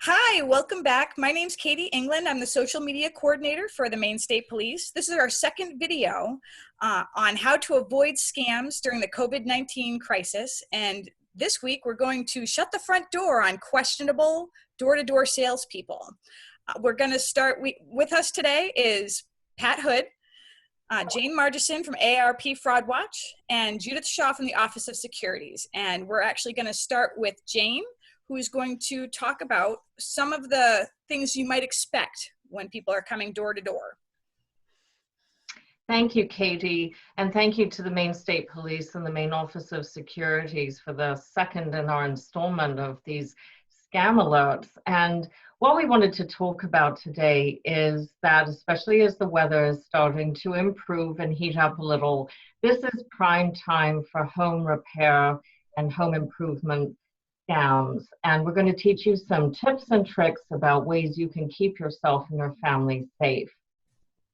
Hi, welcome back. My name's Katie England. I'm the social media coordinator for the Maine State Police. This is our second video on how to avoid scams during the COVID-19 crisis. And this week, we're going to shut the front door on questionable door-to-door salespeople. We're going to start, with us today is Pat Hood, Jane Margesson from AARP Fraud Watch, and Judy Shaw from the Office of Securities. And we're actually going to start with Jane, who's going to talk about some of the things you might expect when people are coming door to door. Thank you, Katie, and thank you to the Maine State Police and the Maine Office of Securities for the second in our installment of these scam alerts. And what we wanted to talk about today is that, especially as the weather is starting to improve and heat up a little, this is prime time for home repair and home improvement scams. And we're going to teach you some tips and tricks about ways you can keep yourself and your family safe.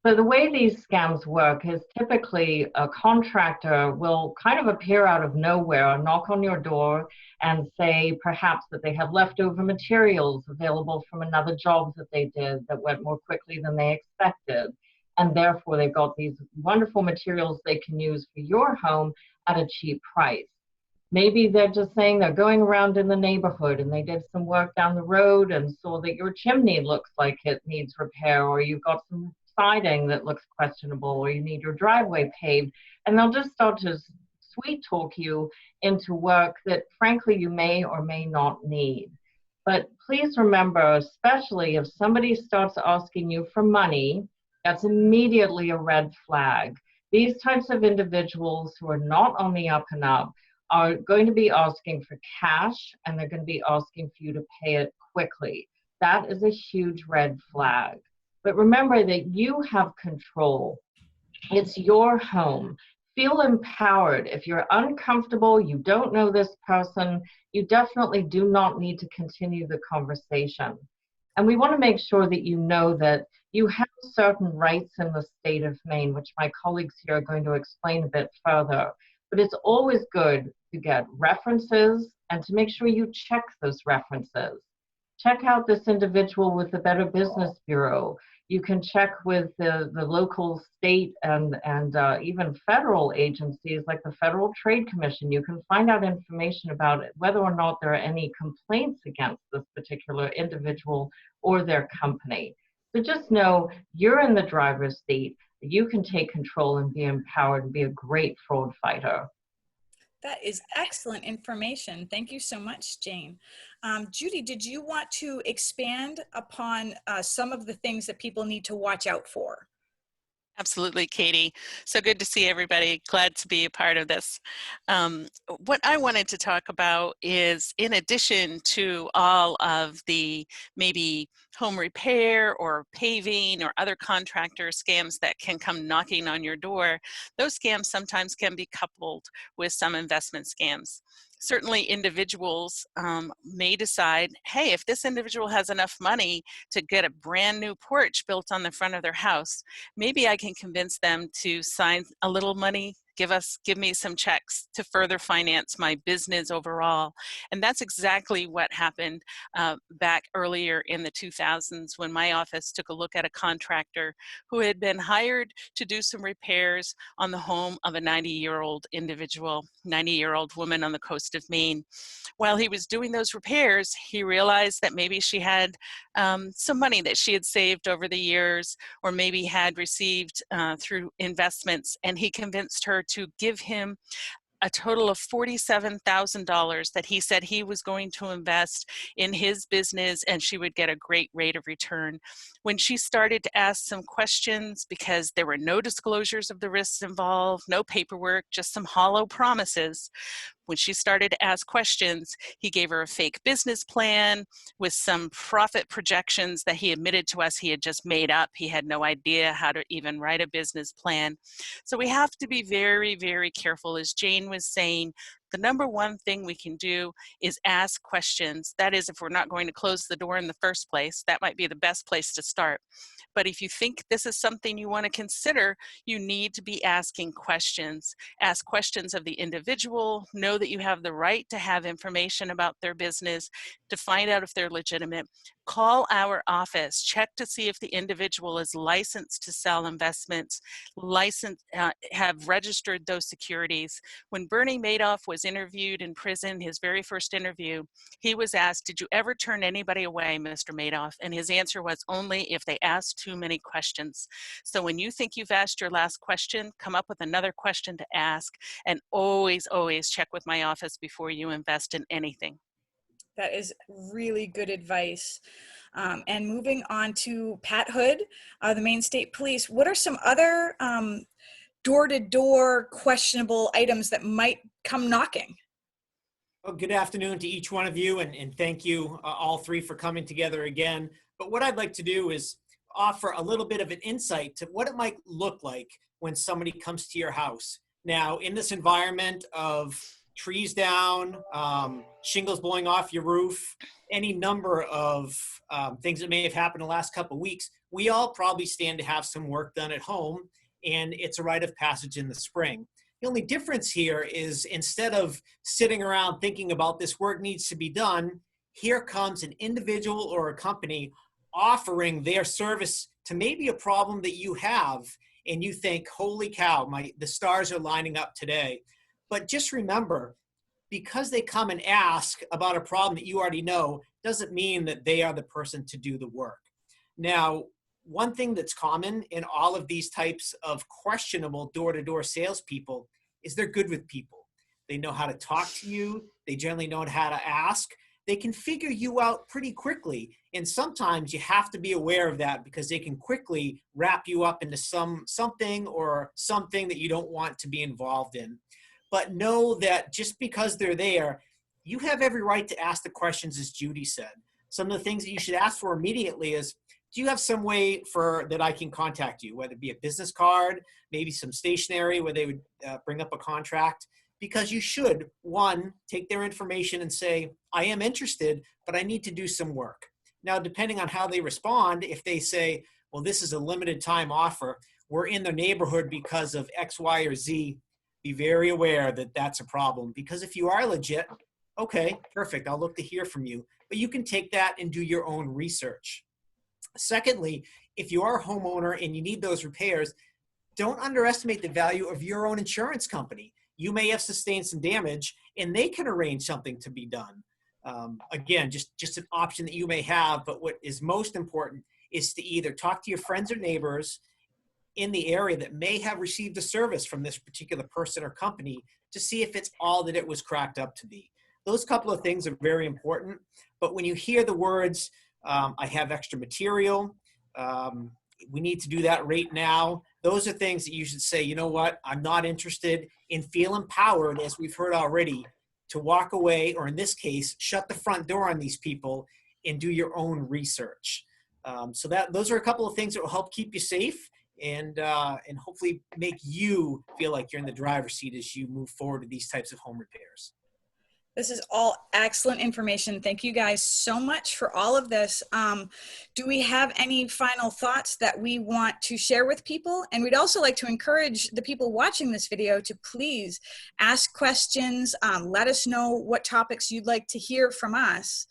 So the way these scams work is typically a contractor will kind of appear out of nowhere, knock on your door and say perhaps that they have leftover materials available from another job that they did that went more quickly than they expected. And therefore they've got these wonderful materials they can use for your home at a cheap price. Maybe they're just saying they're going around in the neighborhood and they did some work down the road and saw that your chimney looks like it needs repair, or you've got some siding that looks questionable, or you need your driveway paved, and they'll just start to sweet talk you into work that frankly you may or may not need. But please remember, especially if somebody starts asking you for money, that's immediately a red flag. These types of individuals who are not on the up and up are going to be asking for cash, and they're going to be asking for you to pay it quickly. That is a huge red flag. But remember that you have control. It's your home. Feel empowered. If you're uncomfortable, you don't know this person, you definitely do not need to continue the conversation. And we want to make sure that you know that you have certain rights in the state of Maine, which my colleagues here are going to explain a bit further. But it's always good to get references and to make sure you check those references. Check out this individual with the Better Business Bureau. You can check with the local, state, and even federal agencies like the Federal Trade Commission. You can find out information about it, whether or not there are any complaints against this particular individual or their company. So just know you're in the driver's seat. You can take control and be empowered and be a great fraud fighter. That is excellent information. Thank you so much, Jane. Judy, did you want to expand upon some of the things that people need to watch out for? Absolutely, Katie. So good to see everybody. Glad to be a part of this. What I wanted to talk about is, in addition to all of the maybe home repair or paving or other contractor scams that can come knocking on your door, those scams sometimes can be coupled with some investment scams. Certainly individuals may decide, hey, if this individual has enough money to get a brand new porch built on the front of their house, maybe I can convince them to sign a little money, give me some checks to further finance my business overall. And that's exactly what happened back earlier in the 2000s when my office took a look at a contractor who had been hired to do some repairs on the home of a 90-year-old individual, 90-year-old woman on the coast of Maine. While he was doing those repairs, he realized that maybe she had some money that she had saved over the years, or maybe had received through investments, and he convinced her to give him a total of $47,000 that he said he was going to invest in his business, and she would get a great rate of return. When she started to ask some questions, because there were no disclosures of the risks involved, no paperwork, just some hollow promises, when she started to ask questions, he gave her a fake business plan with some profit projections that he admitted to us he had just made up. He had no idea how to even write a business plan. So we have to be very, very careful. As Jane was saying, the number one thing we can do is ask questions. That is, if we're not going to close the door in the first place, that might be the best place to start. But if you think this is something you want to consider, you need to be asking questions. Ask questions of the individual. Know that you have the right to have information about their business, to find out if they're legitimate. call our office, check to see if the individual is licensed to sell investments, have registered those securities. When Bernie Madoff was interviewed in prison, his very first interview, he was asked, "Did you ever turn anybody away, Mr. Madoff?" And his answer was, "Only if they asked too many questions." So when you think you've asked your last question, come up with another question to ask, and always, always check with my office before you invest in anything. That is really good advice. And moving on to Pat Hood, the Maine State Police, what are some other door-to-door questionable items that might come knocking? Well, good afternoon to each one of you, and thank you all three for coming together again. But what I'd like to do is offer a little bit of an insight to what it might look like when somebody comes to your house. Now, in this environment of trees down, shingles blowing off your roof, any number of things that may have happened in the last couple of weeks, we all probably stand to have some work done at home, and it's a rite of passage in the spring. The only difference here is instead of sitting around thinking about this work needs to be done, here comes an individual or a company offering their service to maybe a problem that you have, and you think, holy cow, the stars are lining up today. But just remember, because they come and ask about a problem that you already know, doesn't mean that they are the person to do the work. Now, one thing that's common in all of these types of questionable door-to-door salespeople is they're good with people. They know how to talk to you. They generally know how to ask. They can figure you out pretty quickly. And sometimes you have to be aware of that because they can quickly wrap you up into something that you don't want to be involved in. But know that just because they're there, you have every right to ask the questions, as Judy said. Some of the things that you should ask for immediately is, do you have some way that I can contact you, whether it be a business card, maybe some stationery where they would bring up a contract? Because you should, one, take their information and say, I am interested, but I need to do some work. Now, depending on how they respond, if they say, well, this is a limited time offer, we're in the neighborhood because of X, Y, or Z, be very aware that that's a problem. Because if you are legit, okay, perfect, I'll look to hear from you. But you can take that and do your own research. Secondly, if you are a homeowner and you need those repairs, don't underestimate the value of your own insurance company. You may have sustained some damage and they can arrange something to be done. Again, just an option that you may have, but what is most important is to either talk to your friends or neighbors in the area that may have received a service from this particular person or company to see if it's all that it was cracked up to be. Those couple of things are very important, but when you hear the words, I have extra material, we need to do that right now, those are things that you should say, you know what, I'm not interested, and feel empowered, as we've heard already, to walk away, or in this case, shut the front door on these people and do your own research. So those are a couple of things that will help keep you safe and hopefully make you feel like you're in the driver's seat as you move forward to these types of home repairs. This is all excellent information. Thank you guys so much for all of this. Do we have any final thoughts that we want to share with people? And we'd also like to encourage the people watching this video to please ask questions. Let us know what topics you'd like to hear from us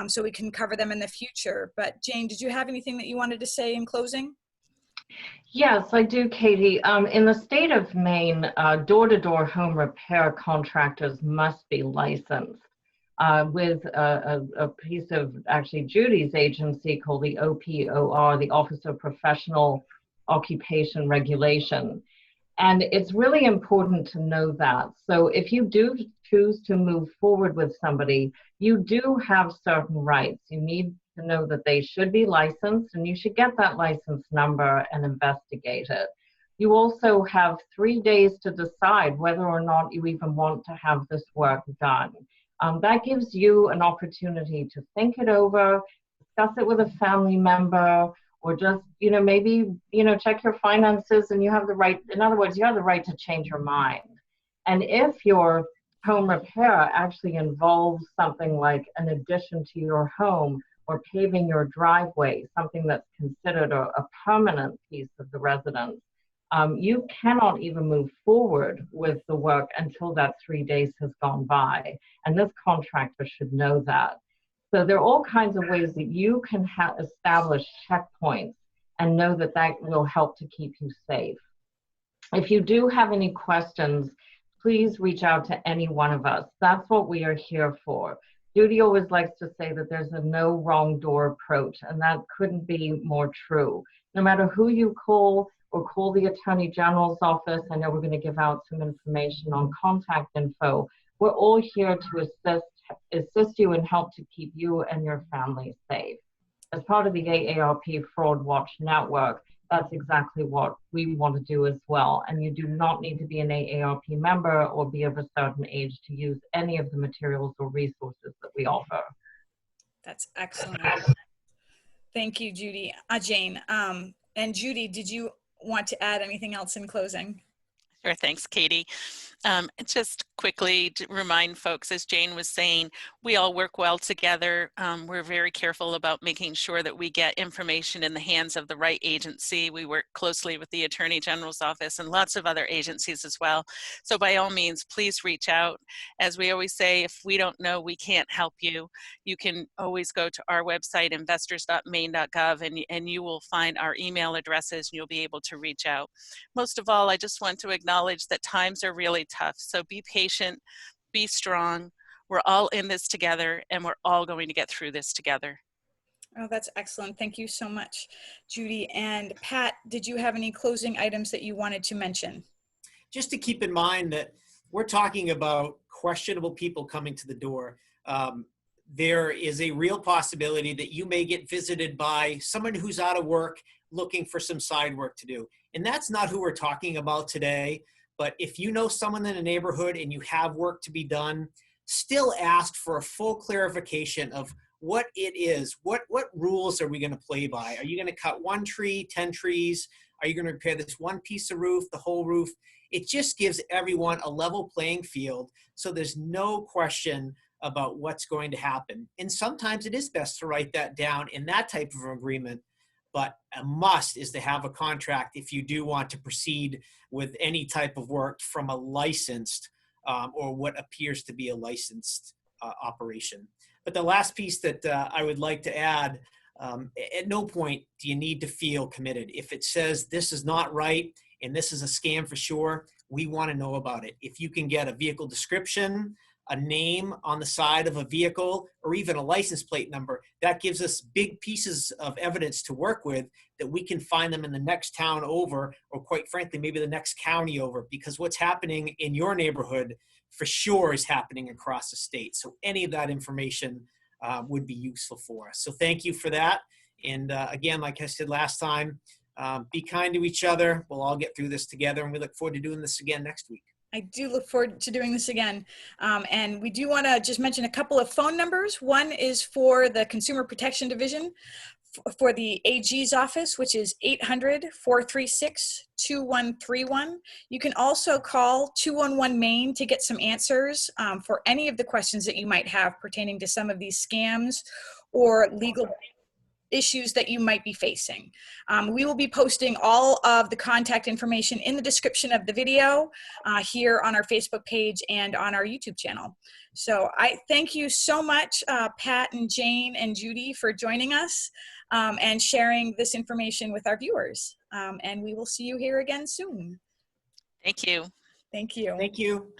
so we can cover them in the future. But Jane, did you have anything that you wanted to say in closing? Yes, I do, Katie. In the state of Maine, door-to-door home repair contractors must be licensed with a piece of actually Judy's agency called the OPOR, the Office of Professional Occupation Regulation. And it's really important to know that. So if you do choose to move forward with somebody, you do have certain rights. You need to know that they should be licensed, and you should get that license number and investigate it. You also have 3 days to decide whether or not you even want to have this work done. That gives you an opportunity to think it over, discuss it with a family member, or just, maybe, check your finances, and you have the right, in other words, you have the right to change your mind. And if your home repair actually involves something like an addition to your home, or paving your driveway, something that's considered a permanent piece of the residence, you cannot even move forward with the work until that 3 days has gone by. And this contractor should know that. So there are all kinds of ways that you can establish checkpoints and know that that will help to keep you safe. If you do have any questions, please reach out to any one of us. That's what we are here for. Judy always likes to say that there's a no wrong door approach, and that couldn't be more true. No matter who you call or call the Attorney General's office, I know we're going to give out some information on contact info. We're all here to assist you and help to keep you and your family safe. As part of the AARP Fraud Watch Network, that's exactly what we want to do as well. And you do not need to be an AARP member or be of a certain age to use any of the materials or resources that we offer. That's excellent. Thank you, Judy. Jane. And Judy, did you want to add anything else in closing? Sure, thanks, Katie. Just quickly to remind folks, as Jane was saying, we all work well together. We're very careful about making sure that we get information in the hands of the right agency. We work closely with the Attorney General's office and lots of other agencies as well. So by all means, please reach out. As we always say, if we don't know, we can't help you. You can always go to our website, investors.maine.gov, and you will find our email addresses and you'll be able to reach out. Most of all, I just want to acknowledge that times are really tough. So be patient, be strong. We're all in this together and we're all going to get through this together. Oh, that's excellent. Thank you so much, Judy. And Pat, did you have any closing items that you wanted to mention? Just to keep in mind that we're talking about questionable people coming to the door. There is a real possibility that you may get visited by someone who's out of work looking for some side work to do. And that's not who we're talking about today. But if you know someone in the neighborhood and you have work to be done, still ask for a full clarification of what it is. What rules are we going to play by? Are you going to cut 1 tree, 10 trees? Are you going to repair this one piece of roof, the whole roof? It just gives everyone a level playing field, so there's no question about what's going to happen. And sometimes it is best to write that down in that type of agreement, but a must is to have a contract if you do want to proceed with any type of work from a licensed or what appears to be a licensed operation. But the last piece that I would like to add, at no point do you need to feel committed. If it says this is not right and this is a scam for sure, we want to know about it. If you can get a vehicle description, a name on the side of a vehicle, or even a license plate number, that gives us big pieces of evidence to work with that we can find them in the next town over, or quite frankly, maybe the next county over, because what's happening in your neighborhood for sure is happening across the state. So any of that information would be useful for us. So thank you for that. And again, like I said last time, be kind to each other. We'll all get through this together, and we look forward to doing this again next week. I do look forward to doing this again. And we do want to just mention a couple of phone numbers. One is for the Consumer Protection Division for the AG's office, which is 800-436-2131. You can also call 211 Maine to get some answers for any of the questions that you might have pertaining to some of these scams or legal issues that you might be facing. We will be posting all of the contact information in the description of the video here on our Facebook page and on our YouTube channel. So I thank you so much, Pat and Jane and Judy, for joining us and sharing this information with our viewers. And we will see you here again soon. Thank you. Thank you. Thank you.